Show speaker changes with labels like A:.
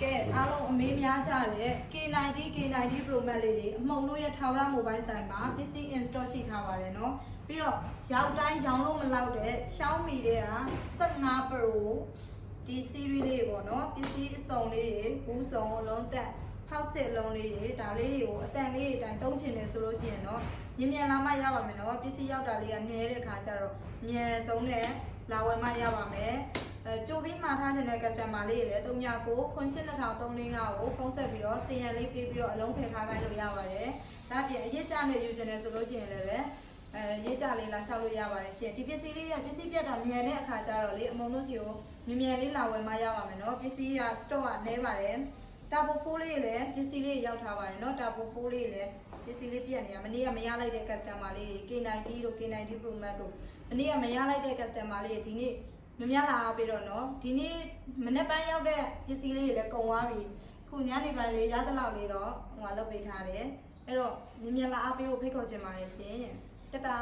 A: ကဲအားလုံးအမေးများကြတယ် K90 K90 Pro Max လေးတွေအမှုံလို့ရထာဝရ mobile ဆိုင်မှာပစ္စည်း install ရှိထားပါတယ်เนาะပြီးတော့ရောက်တိုင်းရောင်းလို့မလောက်တဲ့ Xiaomi တွေက15 Pro ဒီ series လေးပေါ့เนาะပစ္စည်းအစုံလေးတွေဘူးစုံအလုံးသက်ဖောက်စစ်လုံးလေးတွေဒါလေးတွေကိုအတန်လေးတွေတိုင်းသုံးချင်တယ်ဆိုလို့ရှိရင်เนาะမြန်လာမှရပါမယ်เนาะပစ္စည်းရောက်တာလေးကနည်းတဲ့ခါကျတော့မြန်ဆုံးနဲ့လာဝယ်မှရပါမယ်ကြိုပြီးမှာထားတဲ့ customer လေးတွေလည်း39 98345ကိုဖုန်းဆက်ပြီးတော့စီယန်လေးပေးပြီးတော့အလုံးဖယ်ထားခိုင်းလို့ရပါတယ်။ဒါပြင်အရေးကြနဲ့ယူချင်တယ်ဆိုလို့ရှိရင်လည်းရေးကြလေးလာလျှောက်လို့ရပါတယ်ရှင်။ဒီပစ္စည်းလေးကပစ္စည်းပြတ်တာမြန်တဲ့အခါကျတော့လေအမုံလို့စီကိုမြန်လေးလာဝယ်မှရပါမယ်နော်။ပစ္စည်းက stock ကနည်းပါတယ်။ Turbo 4လေးလည်းပစ္စည်းလေးရောက်ထားပါတယ်နော်။ Turbo 4လေးလည်းပစ္စည်းလေးပြတ်နေတာမနေ့ကမရလိုက်တဲ့ customer လေးတွေ K90 တို့ K90 Pro Max တို့မနေ့ကမရလိုက်တဲ့ customer လေးတွေဒီနေ့မများလာပြီးတော့နော်ဒီနေ့မနေ့ပိုင်းရောက်တဲ့ပစ္စည်းလေးတွေလည်းကုန်သွားပြီခုညနေပိုင်းလေးရသလောက်လေးတော့ဟိုလုပ်ပေးထားတယ်အဲ့တော့မြန်လာအားပေးဖို့ဖိတ်ခေါ်ချင်ပါတယ်ရှင်တတာ